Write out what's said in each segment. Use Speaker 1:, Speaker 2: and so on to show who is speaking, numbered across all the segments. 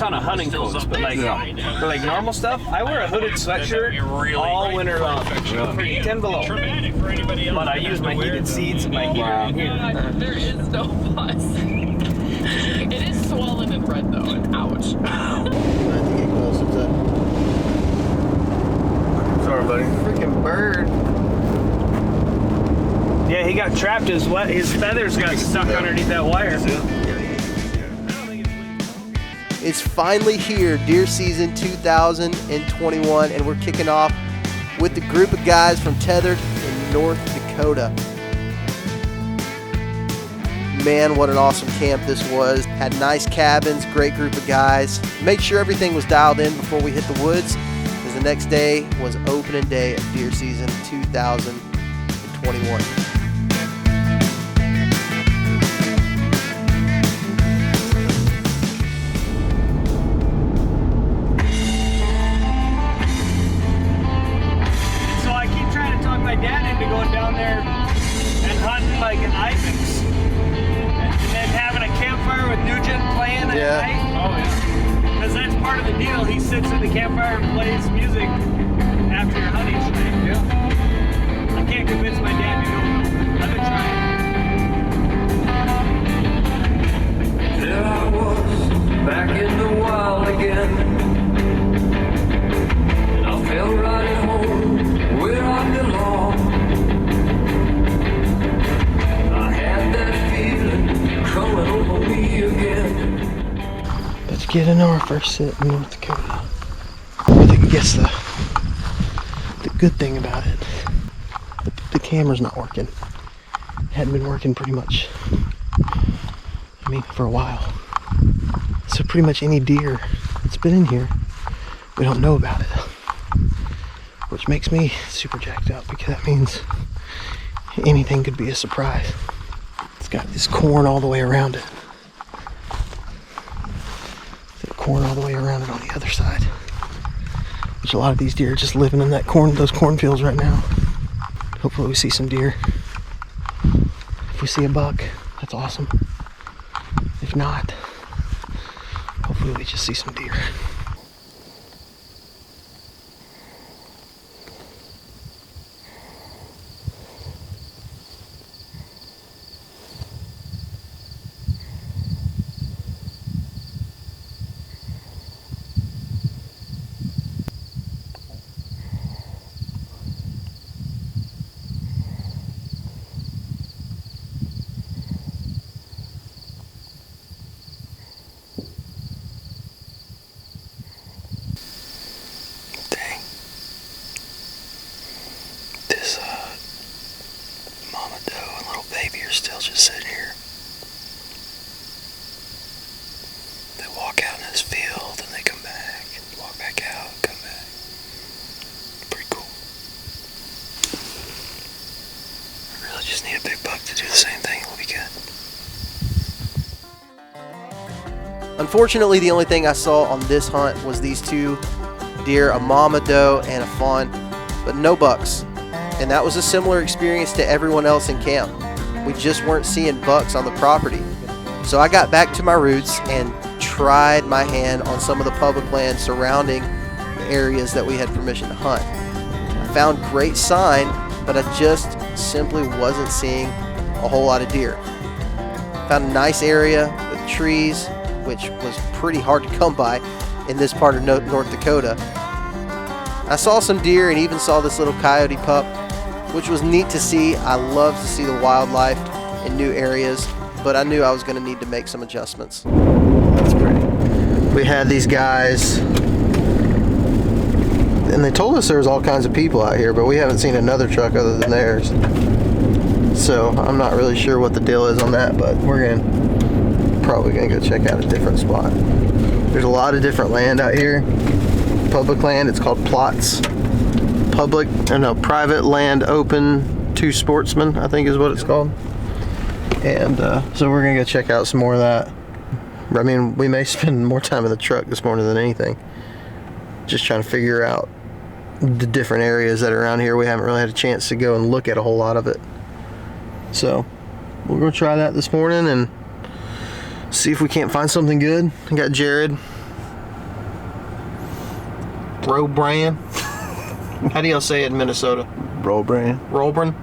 Speaker 1: ton of hunting coats, but like, for like normal stuff, I wear a hooded sweatshirt all winter long. 10 below. But I use my heated seats and my heater in here.
Speaker 2: There is no bus. It is swollen and red though, and ouch.
Speaker 1: Sorry, buddy.
Speaker 3: Freaking bird.
Speaker 1: Yeah, he got trapped. His feathers got stuck underneath that wire.
Speaker 3: It's finally here, deer season 2021, and we're kicking off with the group of guys from Tethrd in North Dakota. Man, what an awesome camp this was. Had nice cabins, great group of guys. Made sure everything was dialed in before we hit the woods, because the next day was opening day of deer season 2021.
Speaker 1: My dad into going down there and hunting like an ibex, and then having a campfire with Nugent playing at night. Oh yeah, because that's part of the deal. He sits at the campfire and plays music after your hunting tonight. Yeah, I can't convince my dad to go. I've been trying.
Speaker 4: There I was, back in the wild again, and I fell right at home where I belong. I had that feeling coming over me again.
Speaker 3: Let's get into our first sit in North Dakota. I think I guess the good thing about it, the camera's not working. It hadn't been working pretty much, for a while. So pretty much any deer that's been in here, we don't know about it. Which makes me super jacked up, because that means anything could be a surprise. It's got this corn all the way around it. There's corn all the way around it on the other side. Which a lot of these deer are just living in those cornfields right now. Hopefully we see some deer. If we see a buck, that's awesome. If not, hopefully we just see some deer. Still just sitting here. They walk out in this field and they come back, walk back out, come back. Pretty cool. I really just need a big buck to do the same thing. It'll be good. Unfortunately, the only thing I saw on this hunt was these two deer, a mama doe and a fawn, but no bucks. And that was a similar experience to everyone else in camp. We just weren't seeing bucks on the property. So I got back to my roots and tried my hand on some of the public land surrounding the areas that we had permission to hunt. I found great sign, but I just simply wasn't seeing a whole lot of deer. Found a nice area with trees, which was pretty hard to come by in this part of North Dakota. I saw some deer and even saw this little coyote pup, which was neat to see. I love to see the wildlife in new areas, but I knew I was going to need to make some adjustments. That's pretty. We had these guys, and they told us there was all kinds of people out here, but we haven't seen another truck other than theirs. So I'm not really sure what the deal is on that, but we're probably going to go check out a different spot. There's a lot of different land out here. Public land, it's called plots. Private land open to sportsmen, I think is what it's called. And so we're gonna go check out some more of that. I mean, we may spend more time in the truck this morning than anything, just trying to figure out the different areas that are around here. We haven't really had a chance to go and look at a whole lot of it. So we're gonna try that this morning and see if we can't find something good. I got Jared Robrand. How do y'all say it in Minnesota?
Speaker 5: Robrand.
Speaker 3: Robrand?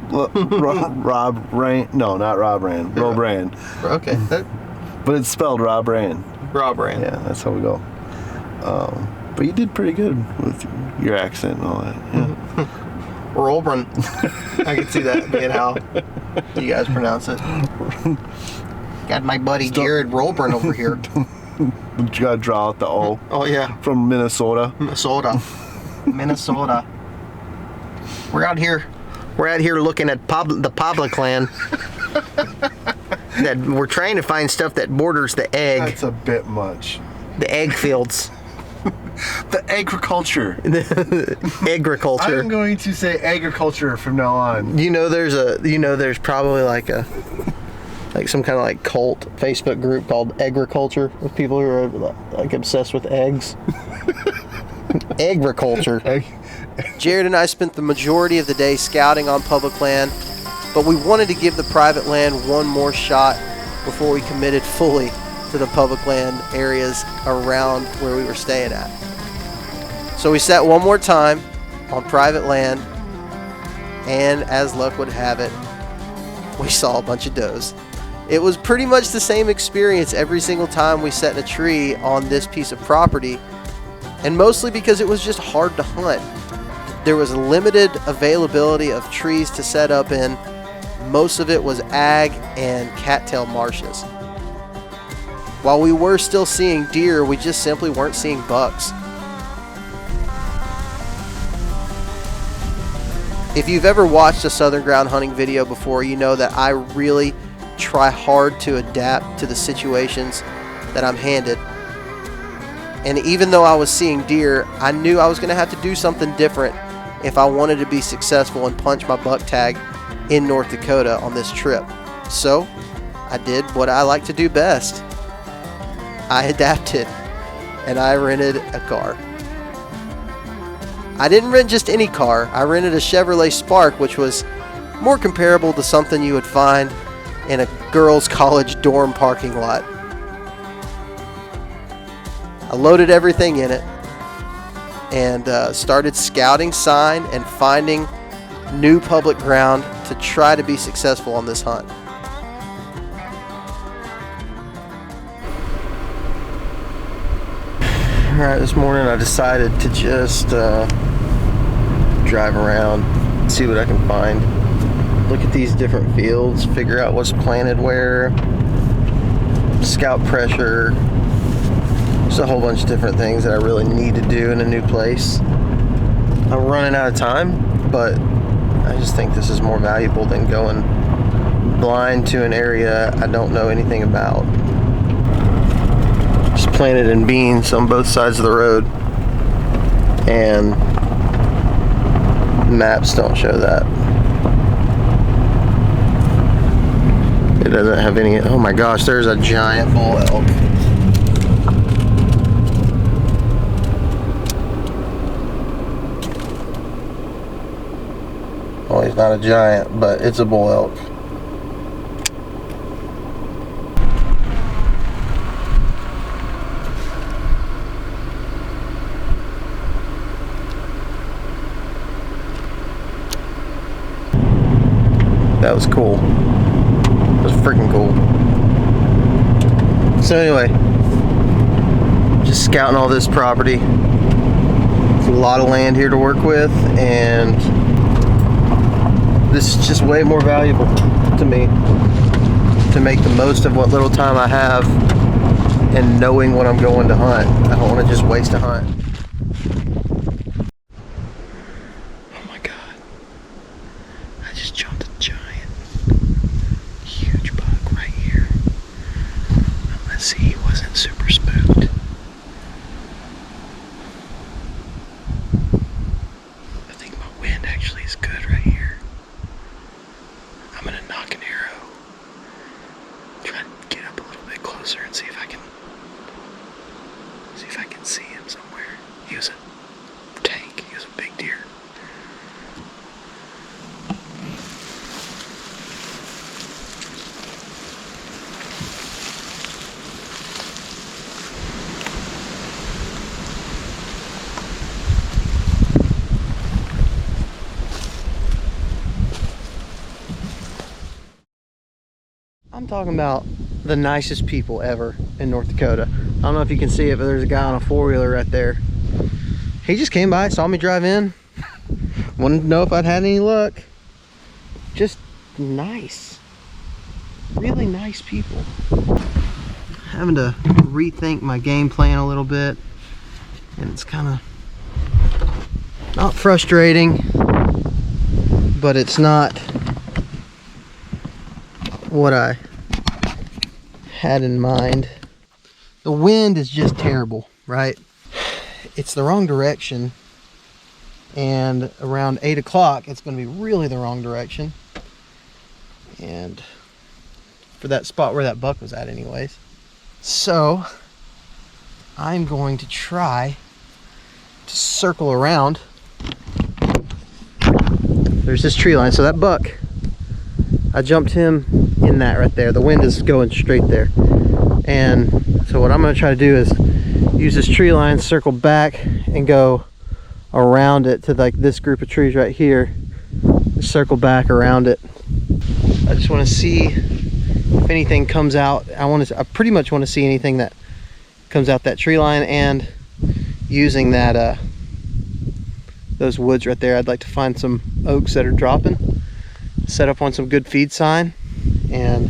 Speaker 5: Rob Rand. No, not Rob Rand. Robrand.
Speaker 3: Okay.
Speaker 5: But it's spelled Robrand.
Speaker 3: Robrand.
Speaker 5: Yeah, that's how we go. But you did pretty good with your accent and all that. Yeah.
Speaker 3: Robrand. I can see that being how you guys pronounce it. Got my buddy Jared Robrand over here.
Speaker 5: You gotta draw out the O.
Speaker 3: Oh yeah.
Speaker 5: From Minnesota.
Speaker 3: Minnesota. We're out here looking at the public land. That we're trying to find stuff that borders the egg.
Speaker 5: That's a bit much.
Speaker 3: The egg fields.
Speaker 5: The agriculture.
Speaker 3: Agriculture.
Speaker 5: I'm going to say agriculture from now on.
Speaker 3: There's probably like some kind of like cult Facebook group called Agriculture with people who are like obsessed with eggs. Agriculture. Jared and I spent the majority of the day scouting on public land, but we wanted to give the private land one more shot before we committed fully to the public land areas around where we were staying at. So we sat one more time on private land, and as luck would have it, we saw a bunch of does. It was pretty much the same experience every single time we sat in a tree on this piece of property, and mostly because it was just hard to hunt. There was limited availability of trees to set up in. Most of it was ag and cattail marshes. While we were still seeing deer, we just simply weren't seeing bucks. If you've ever watched a Southern Ground hunting video before, you know that I really try hard to adapt to the situations that I'm handed. And even though I was seeing deer, I knew I was going to have to do something different if I wanted to be successful and punch my buck tag in North Dakota on this trip. So I did what I like to do best. I adapted and I rented a car. I didn't rent just any car. I rented a Chevrolet Spark, which was more comparable to something you would find in a girls' college dorm parking lot. I loaded everything in it and started scouting sign and finding new public ground to try to be successful on this hunt. Alright, this morning I decided to just drive around, see what I can find. Look at these different fields, figure out what's planted where, scout pressure. Just a whole bunch of different things that I really need to do in a new place. I'm running out of time, but I just think this is more valuable than going blind to an area I don't know anything about. Just planted in beans on both sides of the road, and maps don't show that. It doesn't have any. Oh my gosh, there's a giant bull elk. Well, he's not a giant, but it's a bull elk. That was cool. That was freaking cool. So anyway, just scouting all this property. There's a lot of land here to work with, and this is just way more valuable to me to make the most of what little time I have and knowing what I'm going to hunt. I don't want to just waste a hunt. Oh my God. I just jumped a giant, huge buck right here. Let's see, he wasn't super spooked. I think my wind actually is good right here. I'm gonna knock an arrow. Try to get up a little bit closer and see if I can see him somewhere. He was a tank. He was a big deer. I'm talking about the nicest people ever in North Dakota. I don't know if you can see it, but there's a guy on a four-wheeler right there. He just came by, saw me drive in, wanted to know if I'd had any luck. Just nice. Really nice people. Having to rethink my game plan a little bit, and it's kind of not frustrating, but it's not what I had in mind. The wind is just terrible, right? It's the wrong direction, and around 8 o'clock it's going to be really the wrong direction, and for that spot where that buck was at anyways. So I'm going to try to circle around. There's this tree line, so that buck, I jumped him in that right there. The wind is going straight there, and so what I'm going to try to do is use this tree line, circle back and go around it to like this group of trees right here, circle back around it. I just want to see if anything comes out. I pretty much want to see anything that comes out that tree line, and using that those woods right there, I'd like to find some oaks that are dropping, set up on some good feed sign, and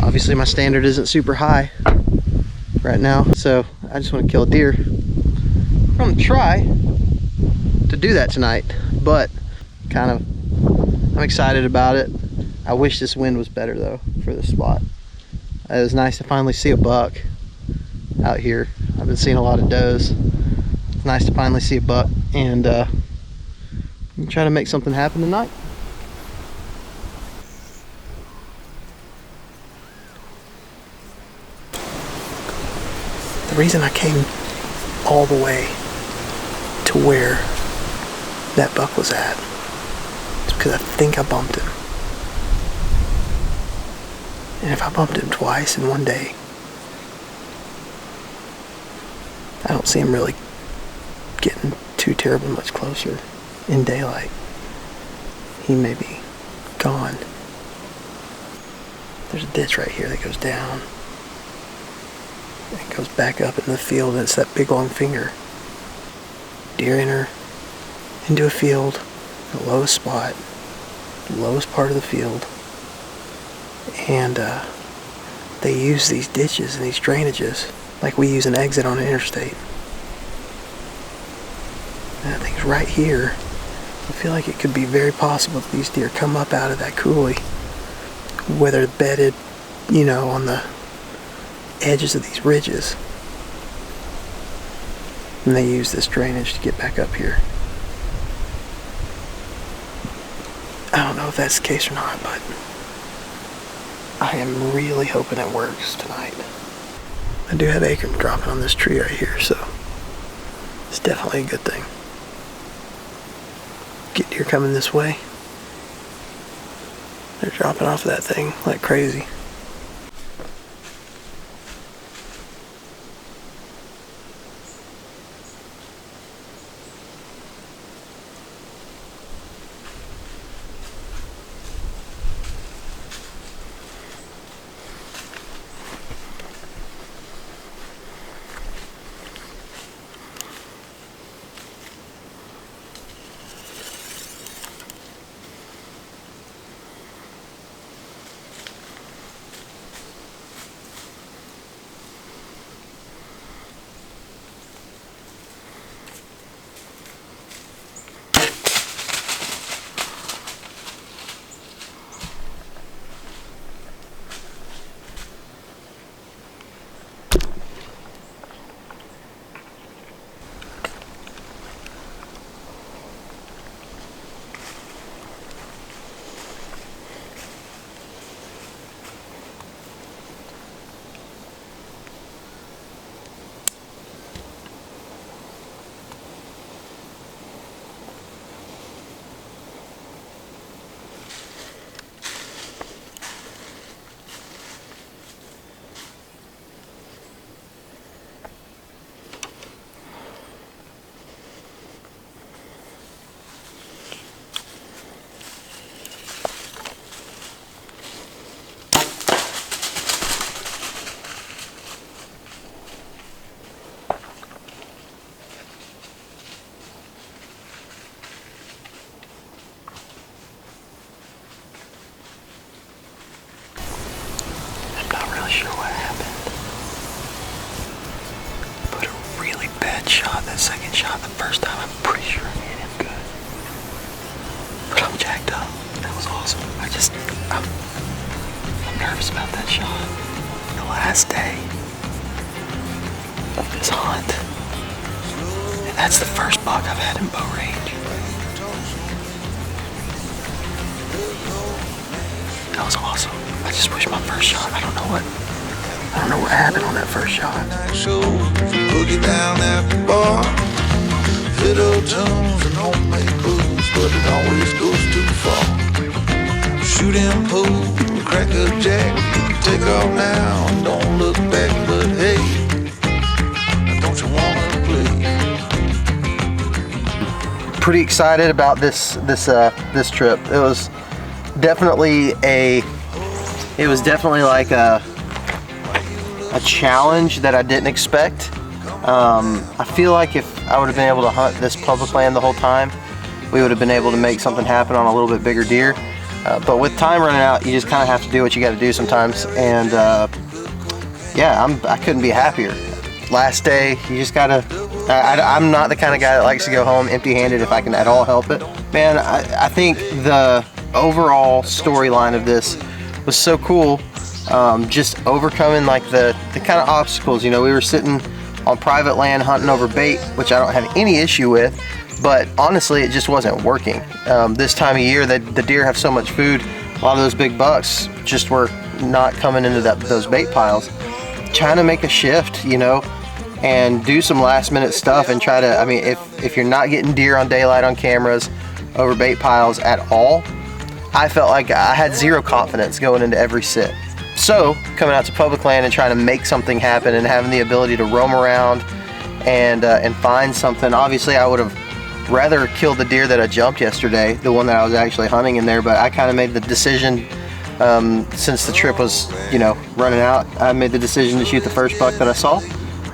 Speaker 3: obviously my standard isn't super high right now, so I just want to kill a deer. I'm going to try to do that tonight, but I'm excited about it. I wish this wind was better though for this spot. It was nice to finally see a buck out here. I've been seeing a lot of does. It's nice to finally see a buck, and I'm trying to make something happen tonight. The reason I came all the way to where that buck was at is because I think I bumped him. And if I bumped him twice in one day, I don't see him really getting too terribly much closer in daylight. He may be gone. There's a ditch right here that goes down. It goes back up into the field, and it's that big long finger. Deer enter into a field, the lowest spot, the lowest part of the field, and they use these ditches and these drainages like we use an exit on an interstate. And that thing's right here. I feel like it could be very possible that these deer come up out of that coulee, whether bedded, you know, on the edges of these ridges, and they use this drainage to get back up here. I don't know if that's the case or not, but I am really hoping it works tonight. I do have acorn dropping on this tree right here, so it's definitely a good thing. Get deer coming this way. They're dropping off of that thing like crazy. second shot the first time. I'm pretty sure I hit him good. But I'm jacked up. That was awesome. I'm nervous about that shot. The last day of this hunt. And that's the first buck I've had in bow range. That was awesome. I just wish my first shot, I don't know what happened on that first shot.
Speaker 6: Boogie down at the bar, fiddle tunes and homemade booze, but it always goes too far. Shoot him pool, crack a jack, take off now and don't look back. But hey, don't you wanna play?
Speaker 3: Pretty excited about this trip. It was definitely like a challenge that I didn't expect. I feel like if I would have been able to hunt this public land the whole time, we would have been able to make something happen on a little bit bigger deer. But with time running out, you just kind of have to do what you got to do sometimes. And yeah, I couldn't be happier. Last day, you just gotta. I'm not the kind of guy that likes to go home empty-handed if I can at all help it. Man, I think the overall storyline of this was so cool. Just overcoming like the kind of obstacles. You know, we were sitting on private land hunting over bait, which I don't have any issue with, but honestly it just wasn't working. This time of year, the deer have so much food, a lot of those big bucks just were not coming into those bait piles. Trying to make a shift, you know, and do some last minute stuff and try to, I mean, if you're not getting deer on daylight on cameras over bait piles at all, I felt like I had zero confidence going into every sit. So coming out to public land and trying to make something happen and having the ability to roam around and find something. Obviously I would have rather killed the deer that I jumped yesterday, the one that I was actually hunting in there, but I kind of made the decision, since the trip was, you know, running out, I made the decision to shoot the first buck that I saw,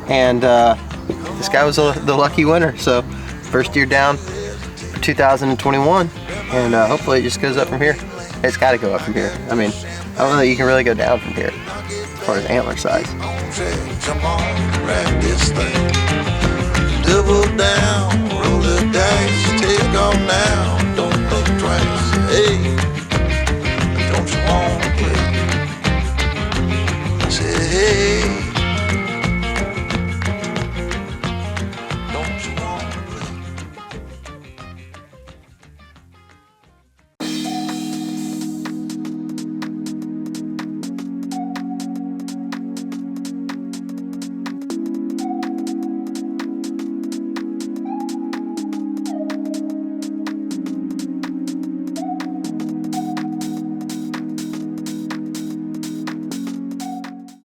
Speaker 3: and this guy was the lucky winner. So first deer down for 2021, and hopefully it just goes up from here. It's got to go up from here. I mean, I don't know that you can really go down from here as far as antler size.
Speaker 6: Jump on, grab this thing.